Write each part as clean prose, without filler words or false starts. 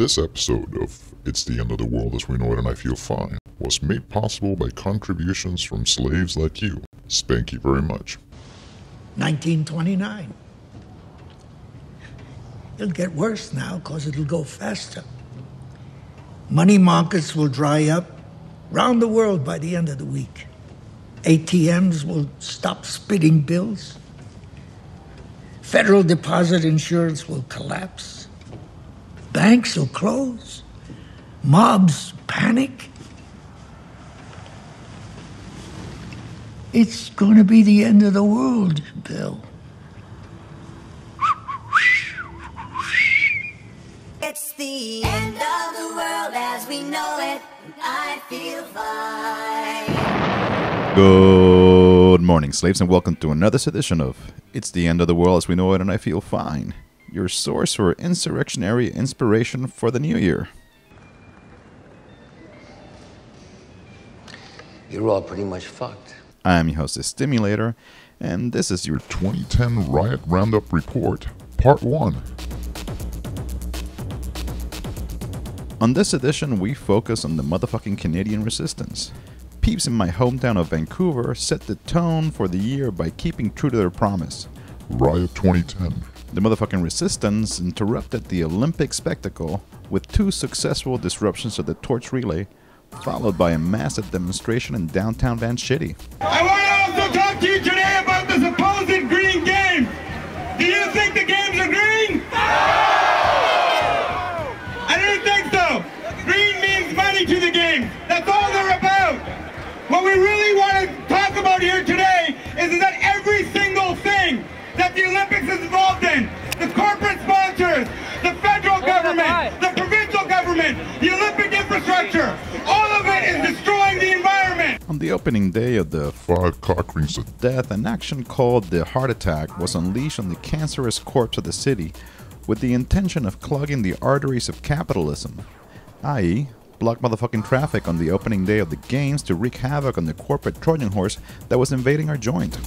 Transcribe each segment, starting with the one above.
This episode of It's the End of the World as We Know It and I Feel Fine was made possible by contributions from slaves like you. Thank you very much. 1929. It'll get worse now because it'll go faster. Money markets will dry up round the world by the end of the week. ATMs will stop spitting bills. Federal deposit insurance will collapse. Banks will close. Mobs panic. It's going to be the end of the world, Bill. It's the end of the world as we know it. I feel fine. Good morning, slaves, and welcome to another edition of It's the End of the World as We Know It and I Feel Fine, your source for insurrectionary inspiration for the new year. You're all pretty much fucked. I am your host, the Stimulator, and this is your 2010 Riot Roundup Report, Part 1. On this edition, we focus on the motherfucking Canadian resistance. Peeps in my hometown of Vancouver set the tone for the year by keeping true to their promise. Riot 2010. The motherfucking resistance interrupted the Olympic spectacle with two successful disruptions of the torch relay, followed by a massive demonstration in downtown Vancouver. I want to also talk to you today about the supposed green games. Do you think the games are green? I don't think so. Green means money to the games. That's all they're about. What we really want to talk about here today is that every single thing that the Olympics is involved in, the corporate sponsors, the federal government, the provincial government, the Olympic infrastructure, all of it is destroying the environment. On the opening day of the 5 cock rings of death, an action called the Heart Attack was unleashed on the cancerous corpse of the city with the intention of clogging the arteries of capitalism, i.e., block motherfucking traffic on the opening day of the games to wreak havoc on the corporate Trojan horse that was invading our joint.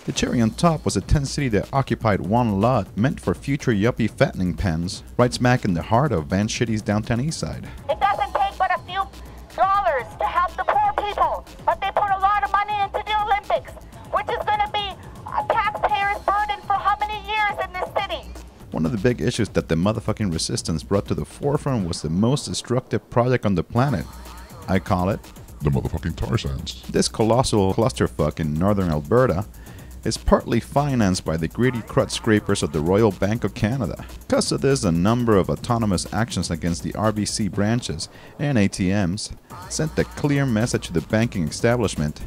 The cherry on top was a tent city that occupied one lot meant for future yuppie fattening pens, right smack in the heart of Vancouver's downtown east side. It doesn't take but a few dollars to help the poor people, but they put a lot of money into the Olympics, which is going to be a taxpayer's burden for how many years in this city? One of the big issues that the motherfucking resistance brought to the forefront was the most destructive project on the planet. I call it the motherfucking tar sands. This colossal clusterfuck in northern Alberta is partly financed by the greedy crud scrapers of the Royal Bank of Canada. Because of this, a number of autonomous actions against the RBC branches and ATMs sent a clear message to the banking establishment,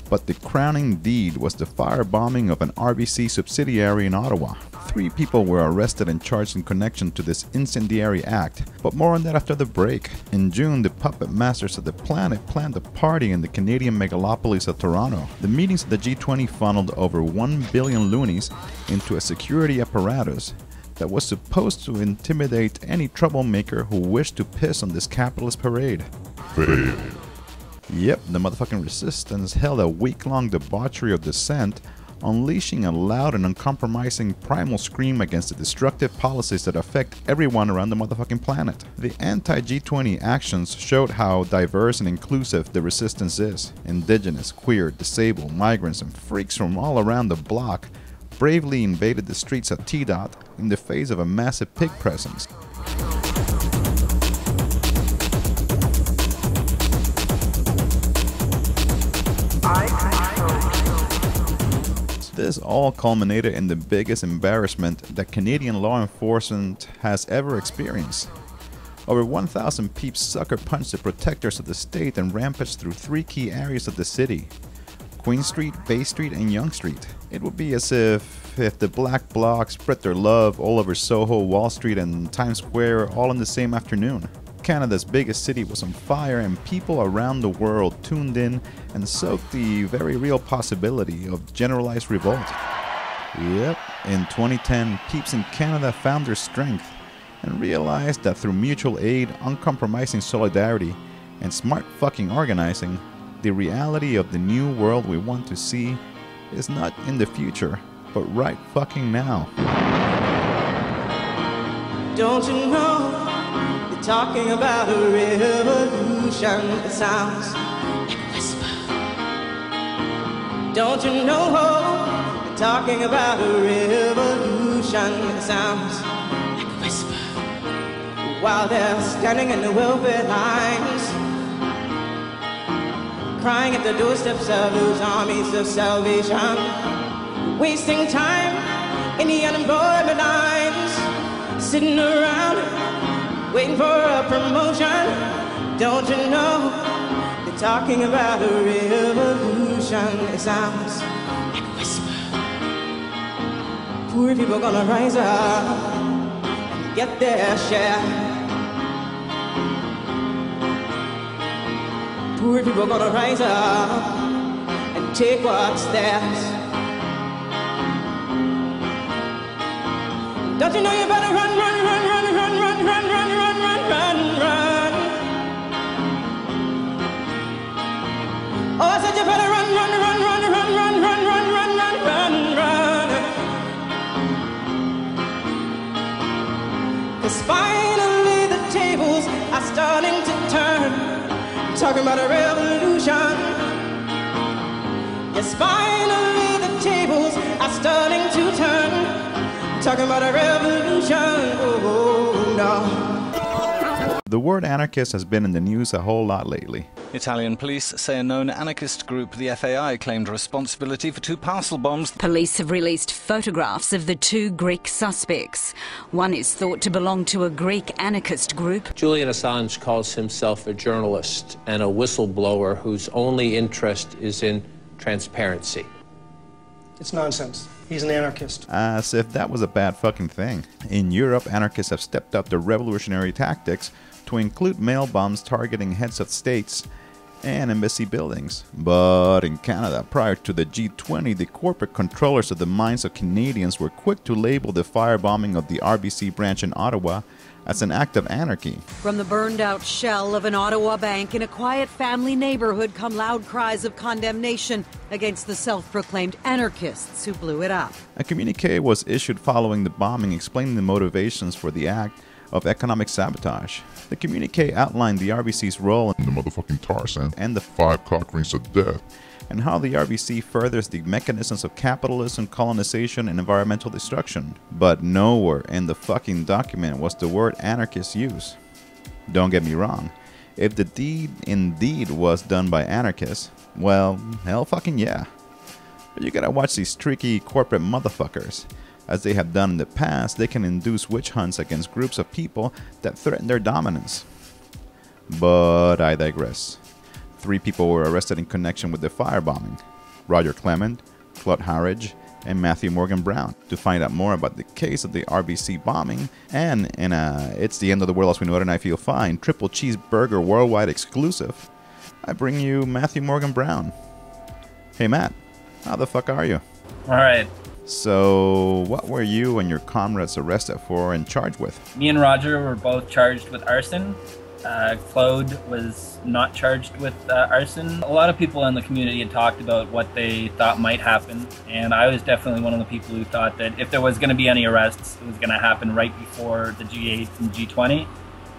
but the crowning deed was the firebombing of an RBC subsidiary in Ottawa. 3 people were arrested and charged in connection to this incendiary act, but more on that after the break. In June, the puppet masters of the planet planned a party in the Canadian megalopolis of Toronto. The meetings of the G20 funneled over 1 billion loonies into a security apparatus that was supposed to intimidate any troublemaker who wished to piss on this capitalist parade. Fail. Yep, the motherfucking resistance held a week-long debauchery of dissent, unleashing a loud and uncompromising primal scream against the destructive policies that affect everyone around the motherfucking planet. The anti-G20 actions showed how diverse and inclusive the resistance is. Indigenous, queer, disabled, migrants, and freaks from all around the block bravely invaded the streets of T-Dot in the face of a massive pig presence. This all culminated in the biggest embarrassment that Canadian law enforcement has ever experienced. Over 1,000 peeps sucker punched the protectors of the state and rampaged through 3 key areas of the city: Queen Street, Bay Street, and Yonge Street. It would be as if the Black Bloc spread their love all over Soho, Wall Street, and Times Square all in the same afternoon. Canada's biggest city was on fire, and people around the world tuned in and soaked the very real possibility of generalized revolt. Yep, in 2010, peeps in Canada found their strength and realized that through mutual aid, uncompromising solidarity, and smart fucking organizing, the reality of the new world we want to see is not in the future, but right fucking now. Don't you know, they're talking about a revolution that sounds like a whisper. Don't you know, they're talking about a revolution that sounds like a whisper. While they're standing in the welfare lines, crying at the doorsteps of those armies of salvation, wasting time in the unemployment lines, sitting around waiting for a promotion. Don't you know, they're talking about a revolution. It sounds like a whisper. Poor people gonna rise up and get their share. Poor people gonna rise up and take what's theirs. Don't you know you better run, run, run, run, run, run, run, run, run, run, run, run. Oh, I said you better run, run, run, run, run, run, run, run, run, run, run, run. 'Cause finally the tables are starting to turn. Talking about a revolution. Yes, finally the tables are starting to turn. Talking about a revolution. Oh, no. The word anarchist has been in the news a whole lot lately. Italian police say a known anarchist group, the FAI, claimed responsibility for 2 parcel bombs. Police have released photographs of the 2 Greek suspects. One is thought to belong to a Greek anarchist group. Julian Assange calls himself a journalist and a whistleblower whose only interest is in transparency. It's nonsense. He's an anarchist. As if that was a bad fucking thing. In Europe, anarchists have stepped up their revolutionary tactics to include mail bombs targeting heads of states and embassy buildings. But in Canada, prior to the G20, the corporate controllers of the minds of Canadians were quick to label the firebombing of the RBC branch in Ottawa as an act of anarchy. From the burned-out shell of an Ottawa bank in a quiet family neighborhood come loud cries of condemnation against the self-proclaimed anarchists who blew it up. A communique was issued following the bombing explaining the motivations for the act of economic sabotage. The communique outlined the RBC's role in the motherfucking tar sand and the 5 cock rings of death, and how the RBC furthers the mechanisms of capitalism, colonization, and environmental destruction. But nowhere in the fucking document was the word anarchist used. Don't get me wrong, if the deed indeed was done by anarchists, well, hell fucking yeah. But you gotta watch these tricky corporate motherfuckers. As they have done in the past, they can induce witch hunts against groups of people that threaten their dominance. But I digress. 3 people were arrested in connection with the firebombing: Roger Clement, Claude Harridge, and Matthew Morgan Brown. To find out more about the case of the RBC bombing, and in a It's the End of the World as We Know It and I Feel Fine triple cheeseburger worldwide exclusive, I bring you Matthew Morgan Brown. Hey Matt, how the fuck are you? Alright. So, what were you and your comrades arrested for and charged with? Me and Roger were both charged with arson. Claude was not charged with arson. A lot of people in the community had talked about what they thought might happen, and I was definitely one of the people who thought that if there was going to be any arrests, it was going to happen right before the G8 and G20,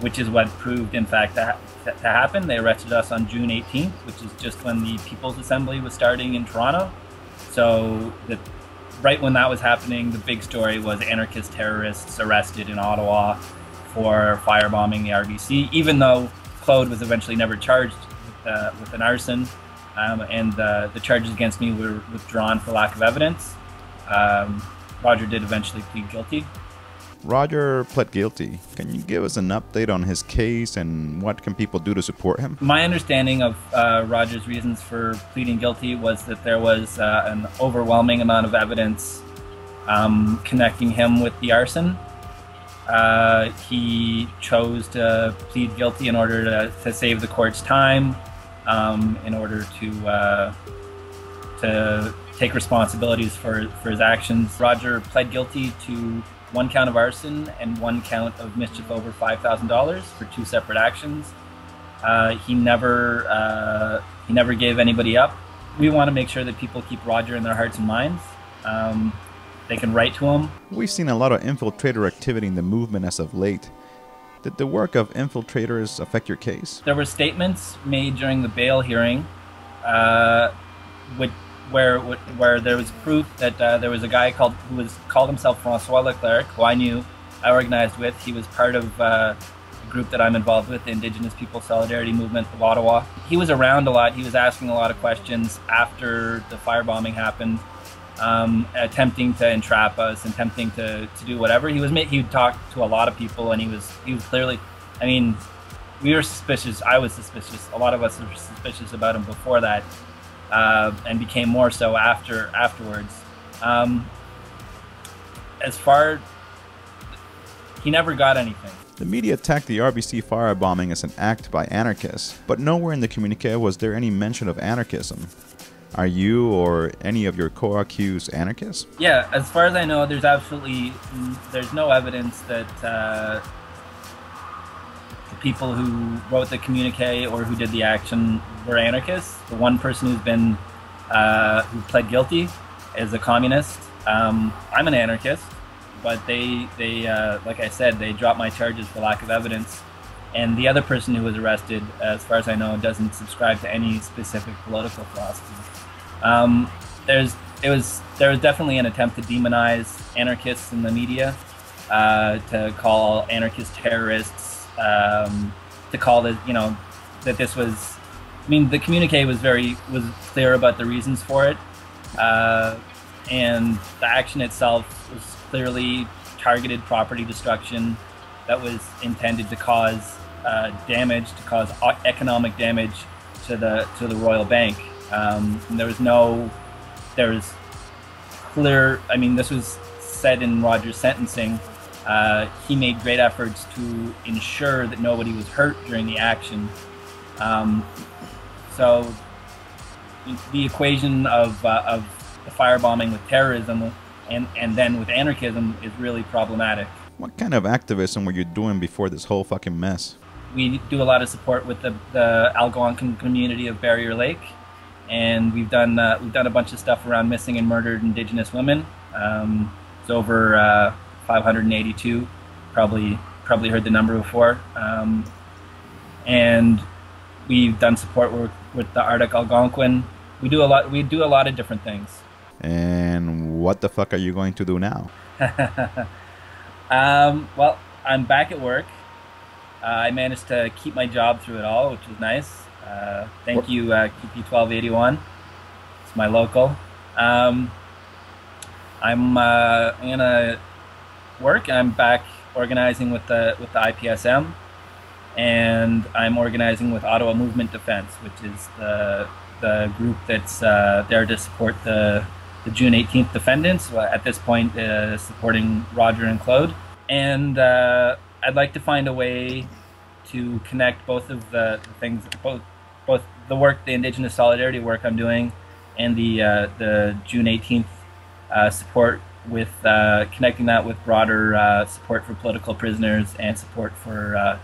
which is what proved, in fact, to happen. They arrested us on June 18th, which is just when the People's Assembly was starting in Toronto. So right when that was happening, the big story was anarchist terrorists arrested in Ottawa for firebombing the RBC, even though Claude was eventually never charged with an arson, and the charges against me were withdrawn for lack of evidence. Roger did eventually plead guilty. Roger pled guilty. Can you give us an update on his case and what can people do to support him? My understanding of Roger's reasons for pleading guilty was that there was an overwhelming amount of evidence connecting him with the arson. He chose to plead guilty in order to save the court's time, in order to take responsibilities for his actions. Roger pled guilty to one count of arson and one count of mischief over $5,000 for 2 separate actions. He never gave anybody up. We want to make sure that people keep Roger in their hearts and minds. They can write to him. We've seen a lot of infiltrator activity in the movement as of late. Did the work of infiltrators affect your case? There were statements made during the bail hearing where there was proof that there was a guy who called himself Francois Leclerc, who I organized with. He was part of a group that I'm involved with, the Indigenous People Solidarity Movement of Ottawa. He was around a lot. He was asking a lot of questions after the firebombing happened, attempting to entrap us, attempting to do whatever. He talked to a lot of people, and he was clearly, I mean, we were suspicious. I was suspicious. A lot of us were suspicious about him before that, and became more so afterwards. He never got anything. The media attacked the RBC firebombing as an act by anarchists, but nowhere in the communique was there any mention of anarchism. Are you or any of your co-accused anarchists? Yeah, as far as I know, there's no evidence that the people who wrote the communique or who did the action were anarchists. The one person who pled guilty is a communist. I'm an anarchist. But they like I said, they dropped my charges for lack of evidence. And the other person who was arrested, as far as I know, doesn't subscribe to any specific political philosophy. There was definitely an attempt to demonize anarchists in the media, to call anarchist terrorists, to call that this was. I mean, the communique was clear about the reasons for it, and the action itself was clearly targeted property destruction that was intended to cause damage, to cause economic damage to the Royal Bank. There was clear. I mean, this was said in Roger's sentencing. He made great efforts to ensure that nobody was hurt during the action. So the equation of the firebombing with terrorism and then with anarchism is really problematic. What kind of activism were you doing before this whole fucking mess? We do a lot of support with the Algonquin community of Barrier Lake, and we've done a bunch of stuff around missing and murdered Indigenous women. It's over 582. Probably heard the number before. And we've done support work with the Arctic Algonquin. We do a lot of different things. And what the fuck are you going to do now? Well, I'm back at work. I managed to keep my job through it all, which was nice. Thank you, QP 1281. It's my local. I'm gonna work, and I'm back organizing with the IPSM, and I'm organizing with Ottawa Movement Defense, which is the group that's there to support the June 18th defendants. At this point, supporting Roger and Claude. And I'd like to find a way to connect both of the things, both the work, the Indigenous solidarity work I'm doing, and the June 18th support, with connecting that with broader support for political prisoners and support for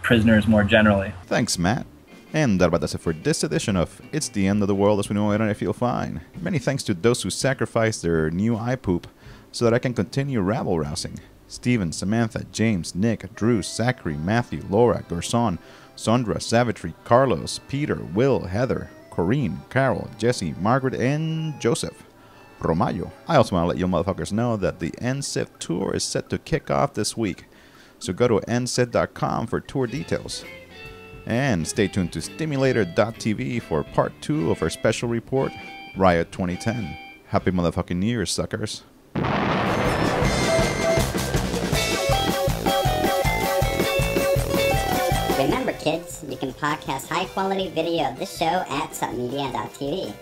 prisoners more generally. Thanks, Matt. And that about does it for this edition of It's the End of the World as We Know It and I Feel Fine. Many thanks to those who sacrificed their new eye poop so that I can continue rabble-rousing. Steven, Samantha, James, Nick, Drew, Zachary, Matthew, Laura, Gerson, Sondra, Savitri, Carlos, Peter, Will, Heather, Corinne, Carol, Jesse, Margaret, and Joseph. Romayo. I also want to let you motherfuckers know that the NSIF tour is set to kick off this week, so go to nsif.com for tour details. And stay tuned to stimulator.tv for part 2 of our special report, Riot 2010. Happy motherfucking New Year, suckers. Remember, kids, you can podcast high-quality video of this show at submedia.tv.